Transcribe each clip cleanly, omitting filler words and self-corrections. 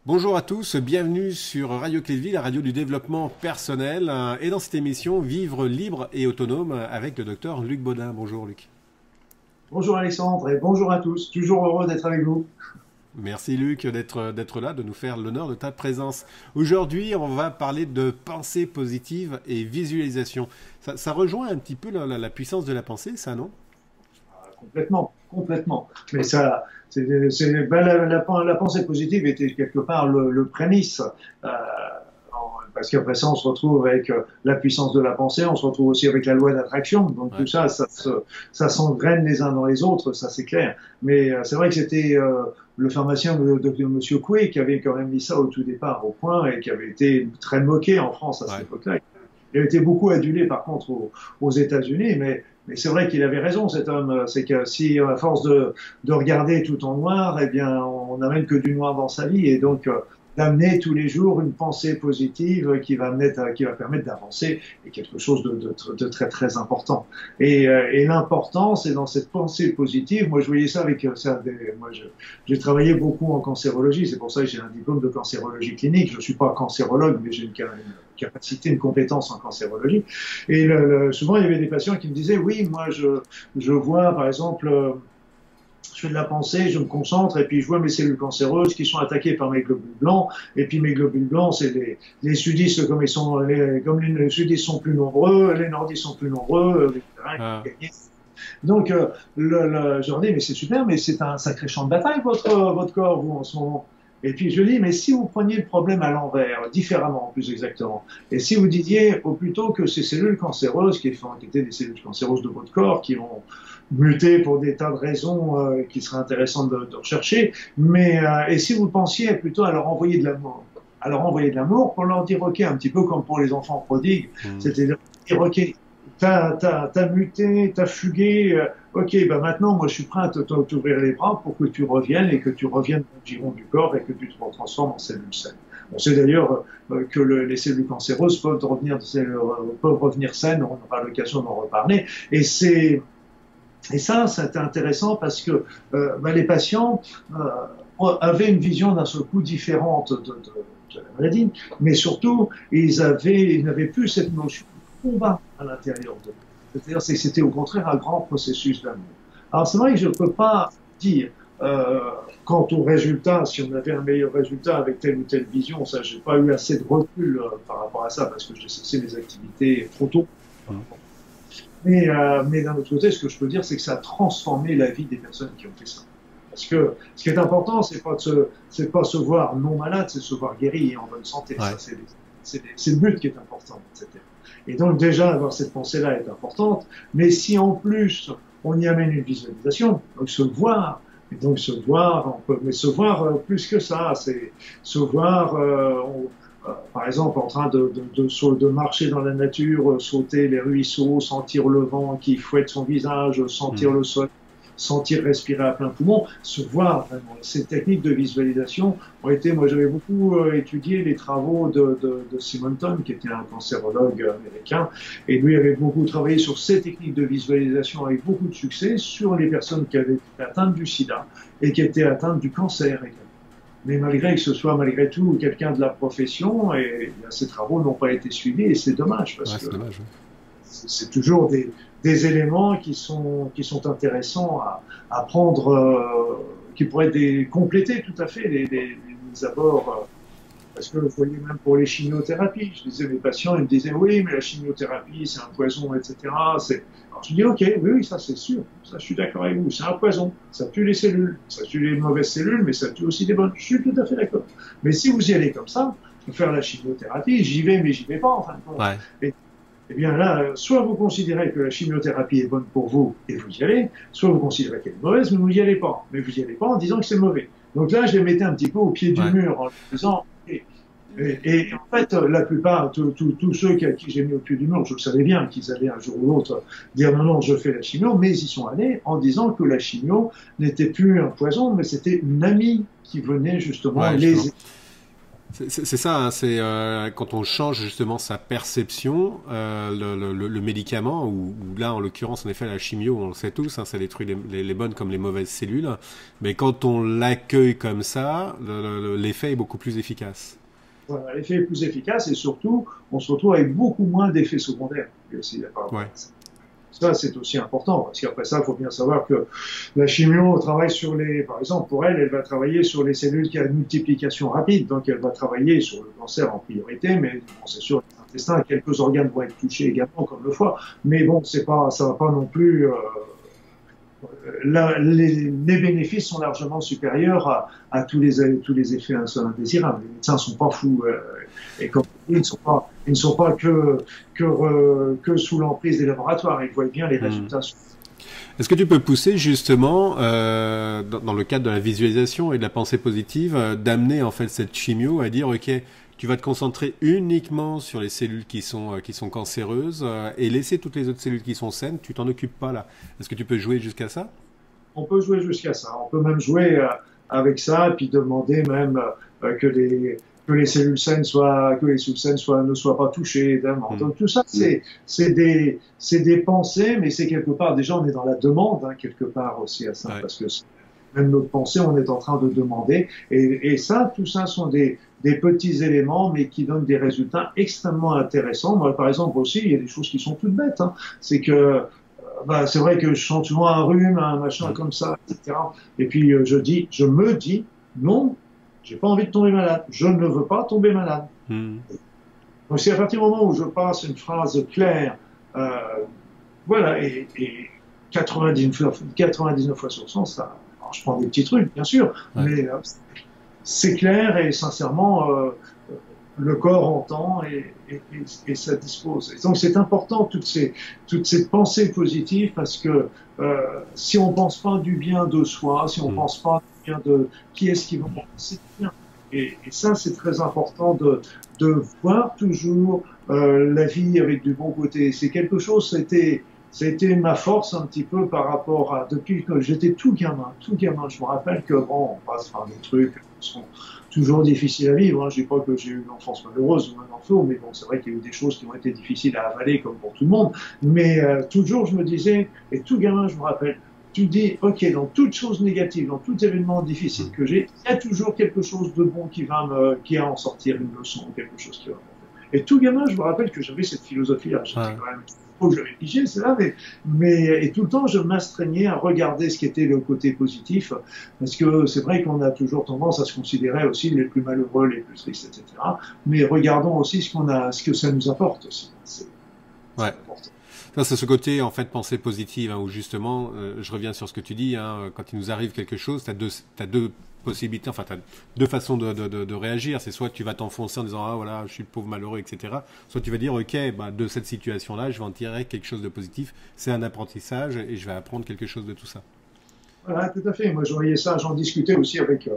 Bonjour à tous, bienvenue sur Radio Clé de Vie, la radio du développement personnel, et dans cette émission Vivre libre et autonome avec le docteur Luc Baudin. Bonjour Luc. Bonjour Alexandre et bonjour à tous, toujours heureux d'être avec vous. Merci Luc d'être là, de nous faire l'honneur de ta présence. Aujourd'hui, on va parler de pensée positive et visualisation. Ça rejoint un petit peu la puissance de la pensée, ça, non? Complètement, complètement. Mais ça, la pensée positive était quelque part le prémisse. Parce qu'après ça, on se retrouve avec la puissance de la pensée, on se retrouve aussi avec la loi d'attraction. Donc tout ça, ça s'engraine les uns dans les autres, ça c'est clair. Mais c'est vrai que c'était le pharmacien de Monsieur Coué qui avait quand même mis ça au tout départ au point et qui avait été très moqué en France à cette époque-là. Il a été beaucoup adulé par contre aux États-Unis, mais c'est vrai qu'il avait raison, cet homme. C'est que si à force de regarder tout en noir, eh bien, on n'amène que du noir dans sa vie, et donc d'amener tous les jours une pensée positive qui va permettre d'avancer est quelque chose de très très important. Et l'important, c'est dans cette pensée positive. Moi, je voyais ça avec moi, j'ai travaillé beaucoup en cancérologie. C'est pour ça que j'ai un diplôme de cancérologie clinique. Je suis pas cancérologue, mais j'ai une capacité, une compétence en cancérologie. Et souvent, il y avait des patients qui me disaient, oui, moi, je vois, par exemple, je fais de la pensée, je me concentre, et puis je vois mes cellules cancéreuses qui sont attaquées par mes globules blancs, et puis mes globules blancs, c'est les sudistes, comme les sudistes sont plus nombreux, les nordistes sont plus nombreux, etc. Donc, je leur dis, mais c'est super, mais c'est un sacré champ de bataille, votre corps, vous, en ce moment. Et puis je dis, mais si vous preniez le problème à l'envers, différemment, plus exactement, et si vous disiez, au plutôt que ces cellules cancéreuses, qui étaient des cellules cancéreuses de votre corps, qui ont muté pour des tas de raisons qui seraient intéressantes de rechercher, mais et si vous pensiez plutôt à leur envoyer de l'amour, pour leur dire, ok, un petit peu comme pour les enfants prodigues, c'est-à-dire dire, ok, t'as muté, t'as fugué, ok, ben maintenant, moi, je suis prêt à t'ouvrir les bras pour que tu reviennes et que tu reviennes au giron du corps et que tu te transformes en cellules saines. On sait d'ailleurs que les cellules cancéreuses peuvent revenir saines, on aura l'occasion d'en reparler, et ça, c'était intéressant parce que les patients avaient une vision d'un seul coup différente de la maladie, mais surtout, ils n'avaient plus cette notion de combat à l'intérieur d'eux. C'est-à-dire que c'était au contraire un grand processus d'amour. Alors c'est vrai que je ne peux pas dire quant au résultat, si on avait un meilleur résultat avec telle ou telle vision, ça, j'ai pas eu assez de recul par rapport à ça parce que j'ai cessé mes activités trop tôt. Mais d'un autre côté, ce que je peux dire, c'est que ça a transformé la vie des personnes qui ont fait ça. Parce que ce qui est important, c'est pas se voir non malade, c'est se voir guéri et en bonne santé. Ouais. Ça, c'est le but qui est important, etc. Et donc déjà, avoir cette pensée-là est importante. Mais si en plus, on y amène une visualisation, donc se voir, mais se voir plus que ça, c'est se voir, par exemple, en train de marcher dans la nature, sauter les ruisseaux, sentir le vent qui fouette son visage, sentir le sol, sentir respirer à plein poumon, se voir vraiment. Ces techniques de visualisation ont été, moi j'avais beaucoup étudié les travaux de Simonton, qui était un cancérologue américain, et lui avait beaucoup travaillé sur ces techniques de visualisation avec beaucoup de succès sur les personnes qui avaient été atteintes du sida et qui étaient atteintes du cancer également. Mais malgré que ce soit malgré tout quelqu'un de la profession, et ces travaux n'ont pas été suivis, et c'est dommage, parce que c'est toujours des éléments qui sont intéressants à prendre, qui pourraient compléter tout à fait les abords, parce que vous voyez, même pour les chimiothérapies, je disais, mes patients, ils me disaient, oui, mais la chimiothérapie, c'est un poison, etc. Alors je dis, ok, oui, ça c'est sûr, ça je suis d'accord avec vous, c'est un poison, ça tue les cellules, ça tue les mauvaises cellules, mais ça tue aussi les bonnes, je suis tout à fait d'accord. Mais si vous y allez comme ça, pour faire la chimiothérapie, j'y vais, mais j'y vais pas, en fin de compte. Ouais. Eh bien là, soit vous considérez que la chimiothérapie est bonne pour vous et vous y allez, soit vous considérez qu'elle est mauvaise, mais vous n'y allez pas. Mais vous n'y allez pas en disant que c'est mauvais. Donc là, je les mettais un petit peu au pied du mur en disant... Et en fait, la plupart, tous ceux à qui j'ai mis au pied du mur, je le savais bien qu'ils allaient un jour ou l'autre dire non, non, je fais la chimio, mais ils y sont allés en disant que la chimio n'était plus un poison, mais c'était une amie qui venait justement les aider. C'est ça, hein, c'est quand on change justement sa perception, le médicament, ou là en l'occurrence en effet la chimio, on le sait tous, hein, ça détruit les bonnes comme les mauvaises cellules, mais quand on l'accueille comme ça, l'effet est beaucoup plus efficace. Voilà, l'effet est plus efficace et surtout, on se retrouve avec beaucoup moins d'effets secondaires. Ouais. Ça, c'est aussi important, parce qu'après ça, il faut bien savoir que la chimio travaille sur par exemple, pour elle, elle va travailler sur les cellules qui ont une multiplication rapide, donc elle va travailler sur le cancer en priorité, mais bon, c'est sûr, les intestins, quelques organes vont être touchés également, comme le foie, mais bon, ça va pas non plus, les bénéfices sont largement supérieurs à tous les effets indésirables. Les médecins ne sont pas fous et comme ils ne sont pas que sous l'emprise des laboratoires. Ils voient bien les résultats. Est-ce que tu peux pousser justement, dans le cadre de la visualisation et de la pensée positive, d'amener en fait cette chimio à dire ok, tu vas te concentrer uniquement sur les cellules qui sont cancéreuses et laisser toutes les autres cellules qui sont saines, tu t'en occupes pas là. Est-ce que tu peux jouer jusqu'à ça? On peut jouer jusqu'à ça. On peut même jouer avec ça, puis demander même que les cellules saines ne soient pas touchées. Donc tout ça, c'est des pensées, mais c'est quelque part, déjà on est dans la demande, hein, quelque part aussi à ça, Ouais. parce que même notre pensée, on est en train de demander. Et ça, tout ça sont des petits éléments, mais qui donnent des résultats extrêmement intéressants. Moi, par exemple, aussi, il y a des choses qui sont toutes bêtes. Hein. C'est que, c'est vrai que je sens souvent un rhume, un machin comme ça, etc. Et puis, je me dis, non, j'ai pas envie de tomber malade. Je ne veux pas tomber malade. Donc, c'est à partir du moment où je passe une phrase claire, voilà, et 99 fois sur 100, ça, alors je prends des petits trucs, bien sûr, Ouais. mais c'est clair et sincèrement, le corps entend et ça dispose. Et donc c'est important toutes ces pensées positives parce que si on pense pas du bien de soi, si on pense pas du bien de qui est-ce qui va penser bien. Et ça c'est très important de voir toujours la vie avec du bon côté. C'est quelque chose, c'était ma force un petit peu par rapport à depuis que j'étais tout gamin. Je me rappelle que bon, on passe par des trucs qui sont toujours difficiles à vivre. Hein. Je dis pas que j'ai eu une enfance malheureuse ou un enfant, mais bon, c'est vrai qu'il y a eu des choses qui ont été difficiles à avaler comme pour tout le monde. Mais toujours, je me disais, et tout gamin, je me rappelle, tu dis, ok, dans toute chose négative, dans tout événement difficile que j'ai, il y a toujours quelque chose de bon qui va en sortir une leçon, quelque chose qui va. Et tout gamin, je me rappelle que j'avais cette philosophie-là. J'étais quand même que j'avais pigé, c'est là, et tout le temps, je m'astreignais à regarder ce qui était le côté positif, parce que c'est vrai qu'on a toujours tendance à se considérer aussi les plus malheureux, les plus tristes, etc. Mais regardons aussi ce que ça nous apporte aussi. C'est important. Ça, c'est ce côté, en fait, pensée positive, hein, où justement, je reviens sur ce que tu dis, hein, quand il nous arrive quelque chose, t'as deux possibilités, enfin, t'as deux façons de réagir. C'est soit tu vas t'enfoncer en disant, ah voilà, je suis le pauvre malheureux, etc. Soit tu vas dire, ok, bah, de cette situation-là, je vais en tirer quelque chose de positif. C'est un apprentissage et je vais apprendre quelque chose de tout ça. Voilà, tout à fait. Moi, je voyais ça, j'en discutais aussi avec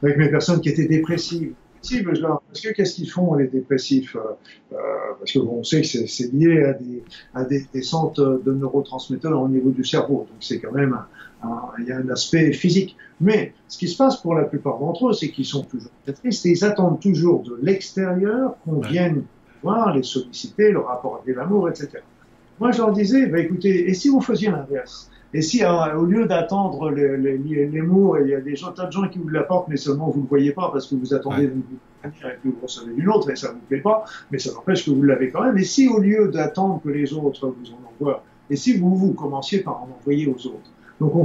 mes personnes qui étaient dépressives. Parce que qu'est-ce qu'ils font les dépressifs parce que bon, on sait que c'est lié à des centres de neurotransmetteurs au niveau du cerveau. Donc c'est quand même il y a un aspect physique. Mais ce qui se passe pour la plupart d'entre eux, c'est qu'ils sont toujours très tristes et ils attendent toujours de l'extérieur qu'on vienne voir, les solliciter, leur apporter l'amour, etc. Moi, je leur disais, bah, écoutez, et si vous faisiez l'inverse? Et si, au lieu d'attendre l'amour, et il y a tas de gens qui vous l'apportent, mais seulement vous ne le voyez pas parce que vous attendez d'une manière et que vous recevez d'une autre, et ça ne vous plaît pas, mais ça n'empêche que vous l'avez quand même. Et si, au lieu d'attendre que les autres vous en envoient, et si vous commenciez par en envoyer aux autres? Donc, on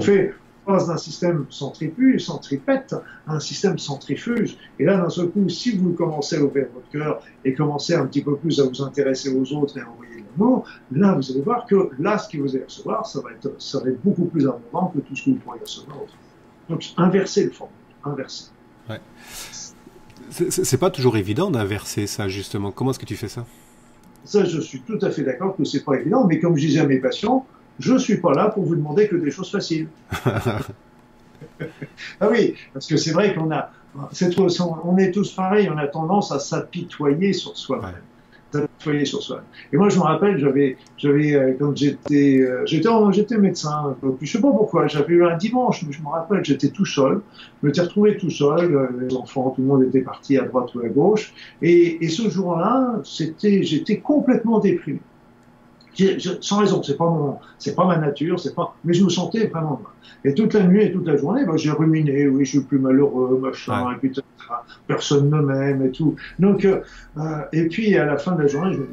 passe d'un système centripète à un système centrifuge. Et là, d'un seul coup, si vous commencez à ouvrir votre cœur et commencez un petit peu plus à vous intéresser aux autres et à envoyer de l'amour, là, vous allez voir que là, ce que vous allez recevoir, ça va être beaucoup plus abondant que tout ce que vous pourriez recevoir autrement. Donc, inverser le formule. Inverser. Ouais. C'est pas toujours évident d'inverser ça, justement. Comment est-ce que tu fais ça? Ça, je suis tout à fait d'accord que c'est pas évident, mais comme je disais à mes patients, je suis pas là pour vous demander que des choses faciles. Ah oui, parce que c'est vrai on est tous pareils, on a tendance à s'apitoyer sur soi-même. Soyez sur soi. Et moi, je me rappelle, quand j'étais médecin, puis je sais pas pourquoi, j'avais eu un dimanche, mais je me rappelle, j'étais tout seul, je m'étais retrouvé tout seul, les enfants, tout le monde était parti à droite ou à gauche, et ce jour-là, j'étais complètement déprimé. Sans raison, c'est pas ma nature, mais je me sentais vraiment mal. Et toute la nuit et toute la journée, ben, j'ai ruminé, oui, je suis plus malheureux, machin, Ouais. et puis personne ne m'aime et tout. Donc, et puis à la fin de la journée, je me dis,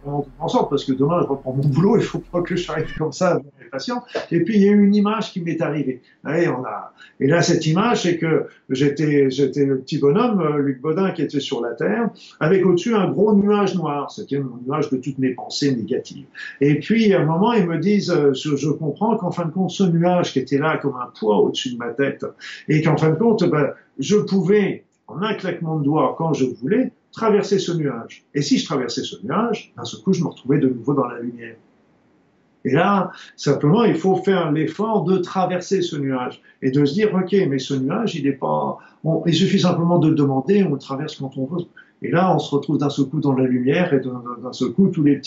on en sorte parce que demain je reprends mon boulot, il faut pas que je arrive comme ça avec mes patients. Et puis il y a eu une image qui m'est arrivée. Et là, cette image, c'est que j'étais le petit bonhomme, Luc Bodin, qui était sur la Terre, avec au-dessus un gros nuage noir. C'était mon nuage de toutes mes pensées négatives. Et puis, à un moment, ils me disent, je comprends qu'en fin de compte, ce nuage qui était là comme un poids au-dessus de ma tête, et qu'en fin de compte, ben, je pouvais, en un claquement de doigts, quand je voulais, traverser ce nuage. Et si je traversais ce nuage, d'un seul coup, je me retrouvais de nouveau dans la lumière. Et là, simplement, il faut faire l'effort de traverser ce nuage et de se dire, OK, mais ce nuage, il suffit simplement de le demander, on le traverse quand on veut. Et là, on se retrouve d'un seul coup dans la lumière et d'un seul coup, tous les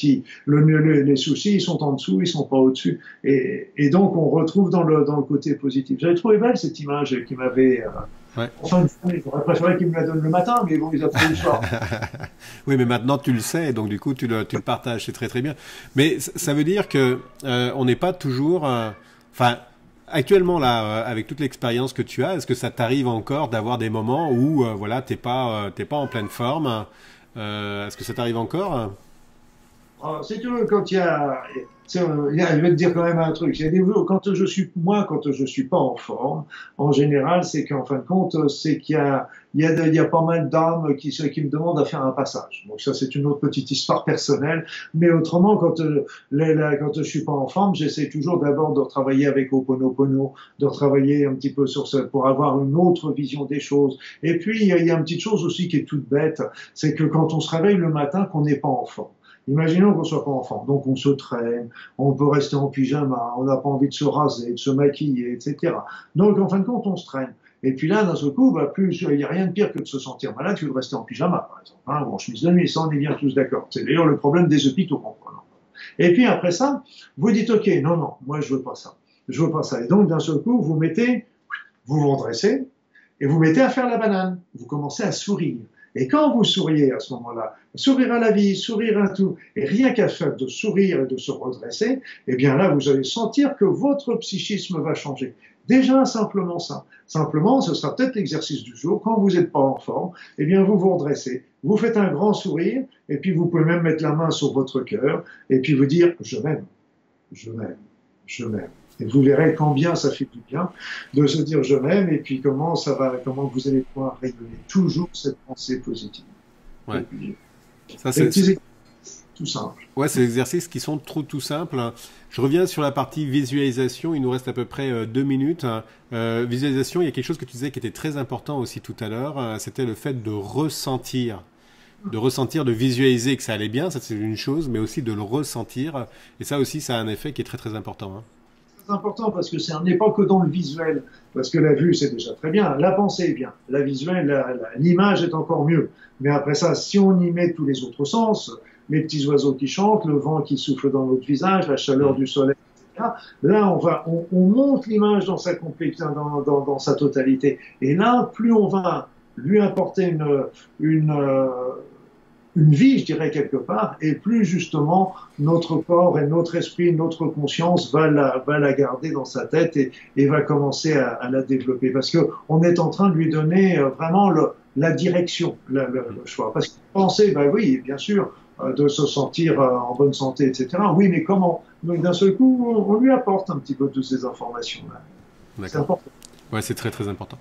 les soucis, ils sont en dessous, ils sont pas au-dessus. Et donc, on retrouve dans le côté positif. J'avais trouvé belle cette image qui m'avait, Ouais. enfin, j'aurais préféré qu'il me la donne le matin, mais bon, ils ont pris le soir. Oui, mais maintenant tu le sais, donc du coup tu le partages, c'est très très bien. Mais ça veut dire que on n'est pas toujours, enfin, actuellement là, avec toute l'expérience que tu as, est-ce que ça t'arrive encore d'avoir des moments où voilà, t'es pas en pleine forme? Est-ce que ça t'arrive encore? Alors, si tu veux, quand il y a, je vais te dire quand même un truc. Il y a des jours, quand je suis pas en forme, en général, c'est qu'en fin de compte, c'est il y a pas mal d'âmes qui me demandent à faire un passage. Donc ça, c'est une autre petite histoire personnelle. Mais autrement, quand je suis pas en forme, j'essaie toujours d'abord de travailler avec Ho'oponopono, de travailler un petit peu sur ça pour avoir une autre vision des choses. Et puis, il y a une petite chose aussi qui est toute bête, c'est que quand on se réveille le matin, qu'on n'est pas en forme. Imaginons qu'on soit pas en forme, donc on se traîne, on peut rester en pyjama, on n'a pas envie de se raser, de se maquiller, etc. Donc en fin de compte, on se traîne. Et puis là, d'un seul coup, il n'y a rien de pire que de se sentir malade que de rester en pyjama, par exemple, hein, ou en chemise de nuit, ça on est bien tous d'accord. C'est d'ailleurs le problème des hôpitaux, comprenons. Et puis après ça, vous dites, ok, non, non, moi je veux pas ça, je veux pas ça. Et donc d'un seul coup, vous vous redressez, et vous mettez à faire la banane. Vous commencez à sourire. Et quand vous souriez à ce moment-là, sourire à la vie, sourire à tout, et rien qu'à faire de sourire et de se redresser, eh bien là, vous allez sentir que votre psychisme va changer. Déjà, simplement ça. Simplement, ce sera peut-être l'exercice du jour. Quand vous n'êtes pas en forme, eh bien, vous vous redressez. Vous faites un grand sourire, et puis vous pouvez même mettre la main sur votre cœur, et puis vous dire, je m'aime, je m'aime, je m'aime. Et vous verrez combien ça fait du bien de se dire je m'aime et puis comment vous allez pouvoir rayonner toujours cette pensée positive. Ouais. Puis, Ça des c'est petits exercices tout simples. ouais, c'est des exercices qui sont trop tout simples. Je reviens sur la partie visualisation. Il nous reste à peu près 2 minutes. Visualisation, il y a quelque chose que tu disais qui était très important aussi tout à l'heure. C'était le fait de ressentir. De ressentir, de visualiser que ça allait bien, ça c'est une chose, mais aussi de le ressentir. Et ça aussi, ça a un effet qui est très très important. Hein. C'est important parce que n'est pas que dans le visuel, parce que la vue c'est déjà très bien, la pensée est bien, la visuelle, l'image est encore mieux. Mais après ça, si on y met tous les autres sens, les petits oiseaux qui chantent, le vent qui souffle dans notre visage, la chaleur du soleil, etc., là on monte l'image dans sa complexité, dans sa totalité. Et là, plus on va lui apporter une vie, je dirais, quelque part, et plus justement notre corps et notre esprit, notre conscience va la garder dans sa tête et va commencer à la développer. Parce que on est en train de lui donner vraiment la direction, le choix. Parce que penser, ben oui, bien sûr, de se sentir en bonne santé, etc. Oui, mais comment? Donc d'un seul coup, on lui apporte un petit peu toutes ces informations-là. C'est D'accord. important. Ouais, c'est très très important.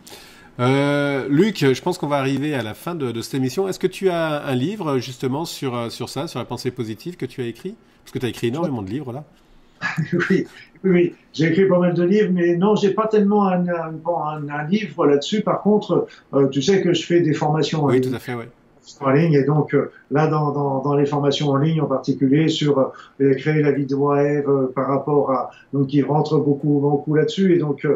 Luc, je pense qu'on va arriver à la fin de cette émission. Est-ce que tu as un livre justement sur ça, sur la pensée positive que tu as écrit? Parce que tu as écrit énormément de livres là. Oui, oui. J'ai écrit pas mal de livres, mais non, j'ai pas tellement un livre là-dessus. Par contre, tu sais que je fais des formations Oui, tout à fait, oui. en ligne, et donc là, dans les formations en ligne, en particulier sur créer la vie de rêve par rapport à, donc, il rentre beaucoup là-dessus, et donc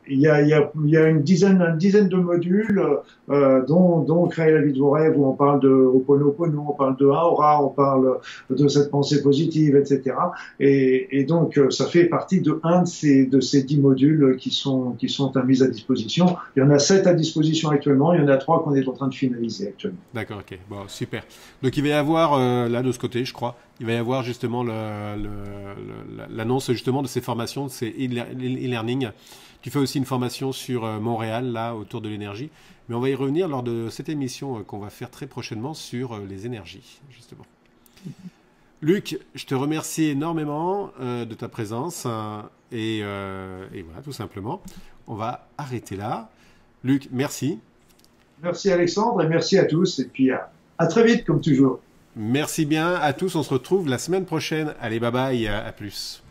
il y a une dizaine de modules, dont Créer la vie de vos rêves, où on parle de Ho'oponopono, on parle de Aura, on parle de cette pensée positive, etc. Et donc, ça fait partie de un de ces 10 modules qui sont mis à disposition. Il y en a 7 à disposition actuellement, il y en a 3 qu'on est en train de finaliser actuellement. D'accord, ok. Bon, super. Donc, il va y avoir, là, de ce côté, je crois, il va y avoir justement l'annonce justement de ces formations, de ces e-learning. Tu fais aussi une formation sur Montréal, là, autour de l'énergie. Mais on va y revenir lors de cette émission qu'on va faire très prochainement sur les énergies, justement. Luc, je te remercie énormément de ta présence. Et voilà, tout simplement. On va arrêter là. Luc, merci. Merci Alexandre et merci à tous. Et puis à très vite, comme toujours. Merci bien à tous. On se retrouve la semaine prochaine. Allez, bye bye. À plus.